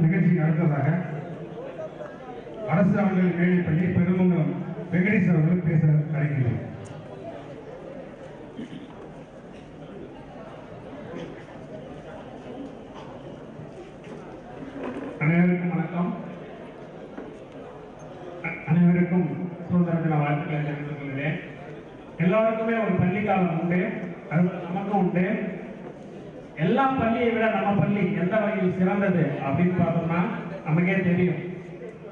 நிகழ்ச்சிக்கு அடுத்ததாக அரசு அவர்கள் மேடைப்பள்ளி பெருமங்கலம் வெங்கடேஷ் அவர்கள் பேச அழைக்கிறேன். அனைவருக்கும் வணக்கம். அனைவருக்கும் சுதந்திர தின வாழ்த்துக்களை தெரிவித்துக் கொள்கிறேன். எல்லாருக்குமே ஒரு பள்ளி காலம் உண்டு, அது நமக்கும் உண்டு. எல்லா பள்ளியை விட நம்ம பள்ளி எந்த வகையில் சிறந்தது அப்படின்னு பார்த்தோம்னா நமக்கே தெரியும்.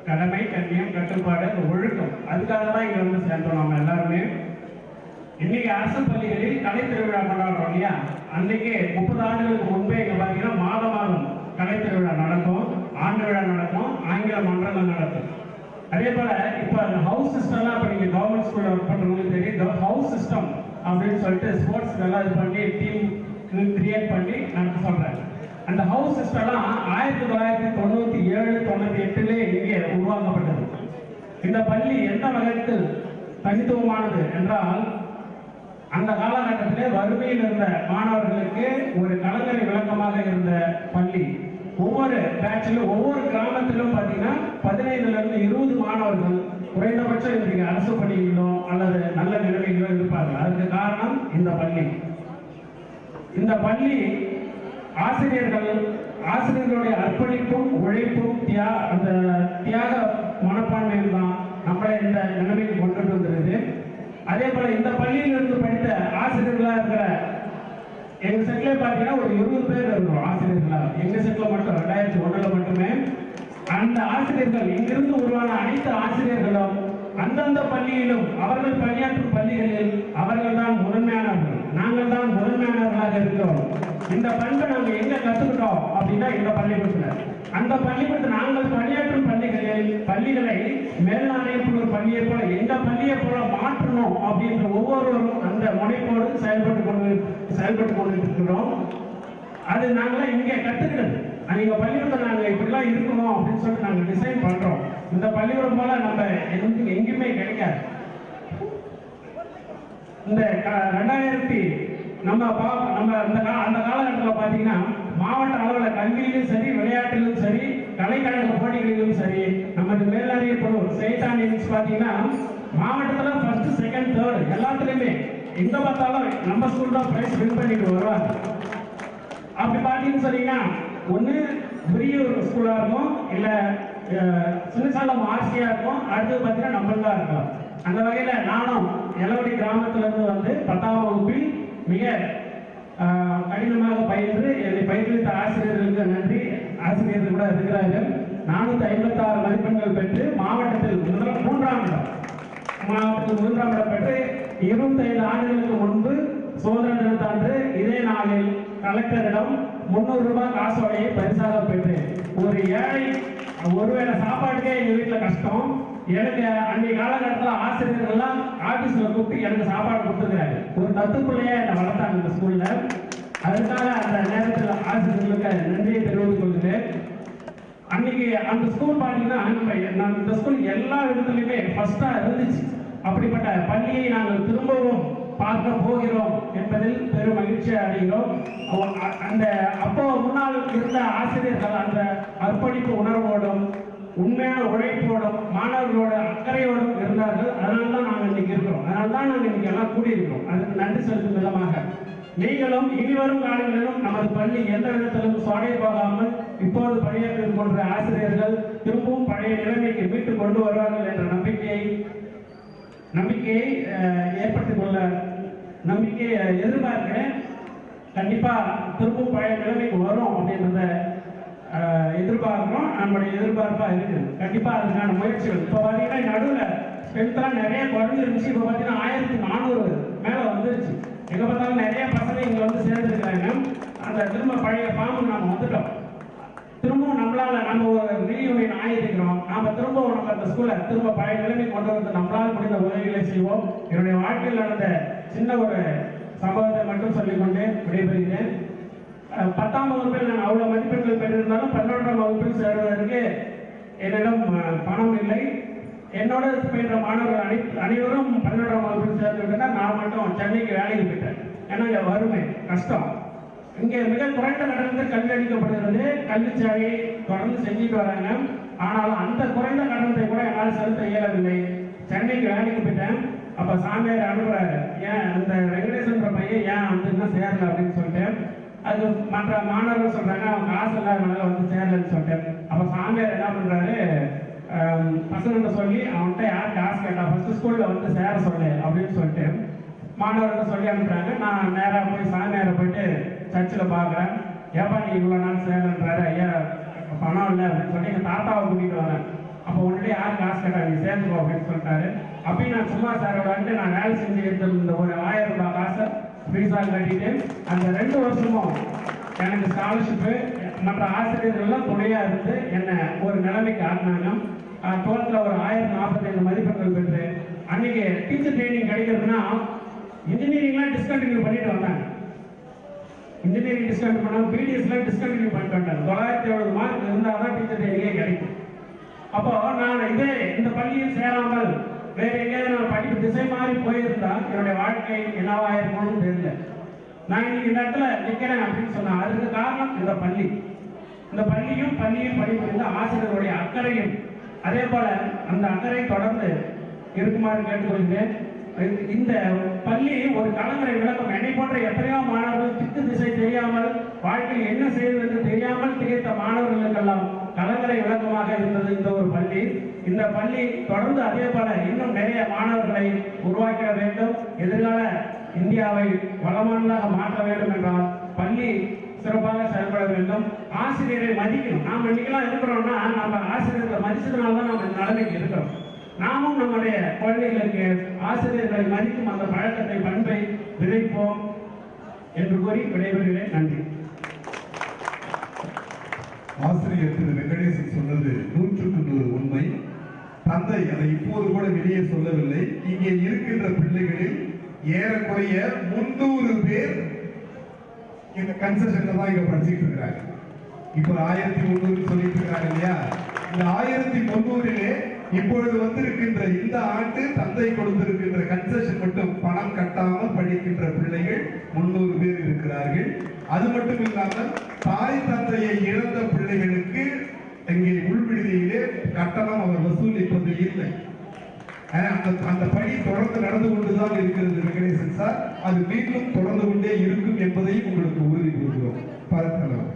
கடமை, கண்ணியம், கட்டுப்பாடு, ஒழுக்கம், அதுக்காக தான் இங்க வந்து சேர்ந்தோம் நம்ம எல்லாருமே. இன்னைக்கு அரசு பள்ளிகளில் கலை திருவிழா கொண்டாடுறோம் இல்லையா? அன்னைக்கு 30 ஆண்டுகளுக்கு முன்பே இங்க பார்த்தீங்கன்னா மாதம் கலை திருவிழா நடக்கும், ஆண்டு விழா நடக்கும், ஆங்கில மன்றங்கள் நடக்கும். அதே போல இப்ப ஹவுஸ் சிஸ்டம்லாம் இப்ப நீங்க கவர்மெண்ட் ஸ்கூல்ல ஒர்க் பண்றவங்களுக்கு தெரியும். ஹவுஸ் சிஸ்டம் அப்படின்னு சொல்லிட்டு ஸ்போர்ட்ஸ் எல்லாம் இது பண்ணி டீம் கிரியேட் பண்ணி நான் சொல்றேன். அந்த ஹவுஸ் சிஸ்டம்லாம் 1997, 98 இங்கே உருவாக்கப்பட்டது. இந்த பள்ளி எந்த வகையில் தனித்துவமானது என்றால், அந்த காலகட்டத்திலே வறுமையில் இருந்த மாணவர்களுக்கு ஒரு கலங்கரை விளக்கமாக இருந்த பள்ளி. ஒவ்வொரு பேட்சிலும் ஒவ்வொரு கிராமத்திலும் பார்த்தீங்கன்னா 15 to 20 மாணவர்கள் குறைந்தபட்சம் இன்றைக்கு அரசு பள்ளிகளிலோ அல்லது நல்ல நிலைமைகளோ இருப்பார்கள். அதுக்கு காரணம் இந்த பள்ளி. இந்த பள்ளி ஆசிரியர்களுடைய அர்ப்பணிப்பும் உழைப்பும் அந்த தியாக மனப்பான்மையில் தான் நம்மளை இந்த நிலைமைக்கு கொண்டு வந்துருது. அதே போல இந்த பள்ளியிலிருந்து படித்த ஆசிரியர்களா இருக்கிற எங்க செட்ல பாத்தீங்கன்னா ஒரு 20 பேர் இருக்கிறோம் ஆசிரியர்களா. எங்க செட்ல மட்டும் 2001 மட்டுமே. அந்த ஆசிரியர்கள் இங்கிருந்து உருவான அனைத்து ஆசிரியர்களும் அந்தந்த பள்ளியிலும் அவர்கள் பணியாற்றும் பள்ளிகளில் அவர்கள் தான் முதன்மையானவர்கள், நாங்கள் தான் முதன்மையானவர்களாக இருக்கிறோம். இந்த பண்பை நாங்கள் எங்க கத்துக்கிட்டோம் அப்படின்னா இந்த பள்ளிக்கூடத்துல. அந்த பள்ளிக்கூடத்தில் நாங்கள் பணியாற்றும் பள்ளிகளை மேல்நாயப்பூர் பள்ளியை போல எங்க பள்ளியை போல மாற்றணும் அப்படின்ற ஒவ்வொருவரும் அந்த முனைப்போடு செயல்பட்டு கொண்டு இருக்கிறோம். அது நாங்களாம் இங்கே கத்துக்கிறது. எங்க பள்ளிக்கூடத்தில் நாங்க இப்படிலாம் இருக்கணும் அப்படின்னு சொல்லிட்டு நாங்க டிசைன் பண்றோம். இந்த பள்ளிக்கூடம் போல நம்ம எங்கேயுமே கிடைக்காது. இந்த 2000 நம்ம அந்த காலகட்டத்தில் பார்த்தீங்கன்னா மாவட்ட அளவில் கல்வியிலும் சரி, விளையாட்டிலும் சரி, கலைக்கழக போட்டிகளிலும் சரி, நமது மேல்நாயப்பூர் சைதான் இன்ஸ் பார்த்தீங்கன்னா மாவட்டத்தில் ஃபர்ஸ்ட், செகண்ட், தேர்ட் எல்லாத்துலேயுமே எங்க பார்த்தாலும் நம்ம ஸ்கூல் தான் பிரைஸ் வின் பண்ணிட்டு வருவாங்க. அப்படி பார்த்தீங்கன்னு சொன்னீங்கன்னா ஒன்று பெரிய ஒரு ஸ்கூலாக இருக்கும், இல்லை சின்னசாலம் ஆர்சியா இருக்கும், அடுத்தது பார்த்தீங்கன்னா நம்மளா இருக்கும். அந்த வகையில் நானும் எலவடி கிராமத்திலிருந்து வந்து 10ஆம் வகுப்பில் மிக கடினமாக பயின்று என்னை பயிற்றுவித்த ஆசிரியர்களுக்கு நன்றி. ஆசிரியர்கள் கூட இருக்கிறார்கள். 456 மதிப்பெண்கள் பெற்று மாவட்டத்தில் 3ஆம் இடம் பெற்று 25 ஆண்டுகளுக்கு முன்பு சுதந்திர தினத்தன்று இதே நாளில் கலெக்டரிடம் 300 ரூபாய் காசோலையை பரிசாக பெற்றேன். ஒரு ஏழை ஒருவேளை சாப்பாட்டுக்கே எங்க வீட்டுல கஷ்டம். எனக்கு அன்றைய காலகட்டத்தில் ஆசிரியர்கள்லாம் ஆபீஸ்ல கூப்பிட்டு எனக்கு சாப்பாடு கொடுத்துருக்காங்க. ஒரு தத்துக்குள்ளையே என்னை வளர்த்தாங்க இந்த ஸ்கூல்ல. அதுக்காக அந்த நேரத்தில் ஆசிரியர்களுக்கு நன்றியை தெரிவித்துக் கொள்கிறேன். அன்னைக்கு அந்த ஸ்கூல் பார்த்தீங்கன்னா நம்ம இந்த ஸ்கூல் எல்லா இடத்துலையுமே ஃபர்ஸ்டா இருந்துச்சு. அப்படிப்பட்ட பள்ளியை நாங்கள் திரும்பவும் பார்க்க போகிறோம் என்பதில் பெரும் மகிழ்ச்சி அடைகிறோம். அந்த அப்போ முன்னால் இருந்த ஆசிரியர்கள் அந்த அர்ப்பணிப்பு உணர்வோடும் உண்மையான உழைப்போடும் மாணவர்களோட அக்கறையோடும் இருந்தார்கள். அதனால்தான் நாங்கள் இன்னைக்கு இருக்கிறோம். அதனால்தான் நாங்கள் இன்னைக்கு எல்லாம் கூடியிருக்கிறோம். அதுக்கு நன்றி செலுத்தும் விதமாக நீங்களும் இனிவரும் காலங்களிலும் நமது பள்ளி எந்த விதத்திலும் சோடை போகாமல் இப்போது பணியாற்றிக் கொண்ட ஆசிரியர்கள் திரும்பவும் பழைய நிலைமைக்கு மீட்டுக் கொண்டு வருவார்கள் என்ற நம்பிக்கையை ஏற்படுத்திக் கொள்ள எதிர்பார்க்கிறேன். கண்டிப்பா திரும்பவும் பழைய நிலைமைக்கு வரும் அப்படின்றத எதிர்பார்க்கிறோம். நம்மளுடைய எதிர்பார்ப்பா இருக்குது. கண்டிப்பா அதுக்கான முயற்சிகள் இப்போ பார்த்தீங்கன்னா நடுவில் ஸ்ட்ரென்த்லாம் நிறைய குறைஞ்சிருந்துச்சு. இப்போ பார்த்தீங்கன்னா 1400 மேலே வந்துருச்சு. எங்க பார்த்தாலும் நிறைய பசங்க இங்க வந்து சேர்ந்துருக்காங்க. அந்த திரும்ப பழைய ஃபார்முக்கு நாம வந்துட்டோம். திரும்பவும் நம்ம ஒரு ரீயூனியன் ஆகிருக்கிறோம். நாம திரும்பவும் நம்ம அந்த ஸ்கூலை திரும்ப பழைய நிலைமை கொண்டு வந்து நம்மளால் முடிந்த உதவிகளை செய்வோம். என்னுடைய வாழ்க்கையில் நடந்த சின்ன ஒரு சம்பவத்தை மட்டும் சொல்லிக்கொண்டு விடைபெறுகிறேன். 10ஆம் வகுப்பில் நான் அவ்வளவு மதிப்பெண்கள் பெற்றிருந்தாலும் 11ஆம் வகுப்பில் சேர்வதற்கு என்னிடம் பணம் இல்லை. என்னோட பயின்ற மாணவர்கள் அனைவரும் 11ஆம் வகுப்பில் சேர்ந்து விட்டனர். நான் மட்டும் சென்னைக்கு வேலைக்கு போயிட்டேன். ஏன்னா இங்க வறுமை கஷ்டம். இங்கே மிக குறைந்த கட்டணத்தில் கல்வி அளிக்கப்படுகிறது. கல்வி சேவையை தொடர்ந்து செஞ்சுட்டு வராங்க. ஆனாலும் அந்த குறைந்த கட்டணத்தை கூட என்னால் செலுத்த இயலவில்லை. சென்னைக்கு வேலைக்கு போயிட்டேன். அப்ப சாமியார் அனுப்புறாரு, ஏன் அந்த வெங்கடேசன் பையன் ஏன் வந்து இன்னும் சேரல அப்படின்னு சொல்லிட்டு. அது மற்ற மாணவர்கள் சொல்றாங்க அவன் காசு இல்லாதனால வந்து சேரலன்னு சொல்லிட்டு. அப்ப சாமியார் என்ன பண்றாரு, பசங்க சொல்லி அவன்கிட்ட யார் காசு கேட்டா ஃபர்ஸ்ட் ஸ்கூல்ல வந்து சேர சொல்லு அப்படின்னு சொல்லிட்டு மாணவர்கிட்ட சொல்லி அனுப்புறாங்க. நான் நேராக போய் சாமியாரை போயிட்டு சர்ச்சில் பார்க்குறேன். ஏப்பா நீ இவ்வளோ நாள் சேரன்றாரு, ஐயா பணம் இல்லை அப்படின்னு சொல்லி எங்கள் தாத்தாவை கூட்டிகிட்டு வரேன். அப்போ உன்னிட்ட யார் காசு கேட்டா நீ சேர்ந்துக்கோ அப்படின்னு சொல்லிட்டாரு. அப்பயும் நான் சும்மா சேரோடான்ட்டு நான் வேலை செஞ்சு எடுத்திருந்த ஒரு 1000 ரூபாய் காசை ஃபீஸாக கட்டிட்டு அந்த 2 வருஷமும் எனக்கு ஸ்காலர்ஷிப்பு மற்ற ஆசிரியர்கள்லாம் துணையாக இருந்து என்னை ஒரு நிலைமைக்கு ஆடினாங்க. 12th ஒரு 1045 மதிப்பெண்கள் பெற்று அன்னைக்கு டீச்சர் ட்ரைனிங் கிடைக்கிறதுனா இன்ஜினியரிங்லாம் டிஸ்கண்டினியூ பண்ணிட்டு வந்தாங்க. இன்ஜினியரிங் டிஸ்கண்டினியூ பண்ணால் பிடிஎஸ்லாம் டிஸ்கண்டினியூ பண்ணிட்டு வந்தாங்க. 970 மார்க் இருந்தால் தான் டீச்சர் ட்ரைனிங்கே கிடைக்கும். அப்போ நான் இந்த பள்ளியில் சேராமல் வேற எங்கேயாவது நான் படிப்பு திசை மாறி போயிருந்தா என்னுடைய வாழ்க்கை என்னவா இருக்கணும்னு தெரியல. நான் இன்னைக்கு இந்த இடத்துல நிற்கிறேன் அப்படின்னு சொன்னா அதுக்கு காரணம் இந்த பள்ளி. இந்த பள்ளியும் பள்ளியில் படிப்புரிந்த ஆசிரியர்களுடைய அக்கறையும் அதே போல அந்த அக்கறை தொடர்ந்து இருக்குமாறு கேட்டுக்கொள்கிறேன். இந்த பள்ளி ஒரு கலங்கரை விளக்கம். என்னை போன்ற எத்தனையோ மாணவர்கள் திக்கு திசை தெரியாமல் வாழ்க்கையில் என்ன செய்வது என்று தெரியாமல் திகைத்த மாணவர்களுக்கெல்லாம் கலங்கரை விளக்கமாக இருந்தது இந்த ஒரு பள்ளி. இந்த பள்ளி தொடர்ந்து அதே போல இன்னும் நிறைய மாணவர்களை உருவாக்கிட வேண்டும். எதிர்கால இந்தியாவை வளமானதாக மாற்ற வேண்டும் என்றால் பள்ளி சிறப்பாக செயல்பட வேண்டும். ஆசிரியரை மதிக்கணும். நாம் இன்னைக்கெல்லாம் இருக்கிறோம்னா நம்ம ஆசிரியர்களை மதிச்சதுனால தான் நம்ம இந்த நிலைமைக்கு இருக்கிறோம். நாமும் நம்முடைய குழந்தைகளுக்கு ஆசிரியர்களை மதிக்கும் அந்த பழக்கத்தை பண்பை விதைப்போம் என்று கூறி விடைபெறுகிறேன். நன்றி. ஆசிரியர் திரு வெங்கடேசன் சொன்னது 100% உண்மை. தந்தை அதை இப்போது கூட வெளியே சொல்லவில்லை. இங்கே இருக்கின்ற பிள்ளைகளில் ஏறக்குறைய 300 பேர் இந்த கன்செஷன்ல தான் இங்க படிச்சுட்டு இருக்காங்க. இப்போ 1300 சொல்லிட்டு இருக்காங்க இல்லையா? இந்த 1300 இப்பொழுது வந்திருக்கின்ற இந்த ஆண்டு தந்தை கொடுத்திருக்கின்ற கன்செஷன் மட்டும் பணம் கட்டாமல் படிக்கின்ற பிள்ளைகள் 300 பேர் இருக்கிறார்கள். அது மட்டும் இல்லாமல் தாய் தந்தையை இழந்த பிள்ளைகளுக்கு இங்கே உள்விடுதியிலே கட்டணம் அவர் வசூலிப்பது இல்லை. அந்த பணி தொடர்ந்து நடந்து கொண்டுதான் இருக்கிறது வெங்கடேசன் சார். அது மீண்டும் தொடர்ந்து கொண்டே இருக்கும் என்பதையும் உங்களுக்கு உறுதி கூறுகிறோம். பார்க்கலாம்.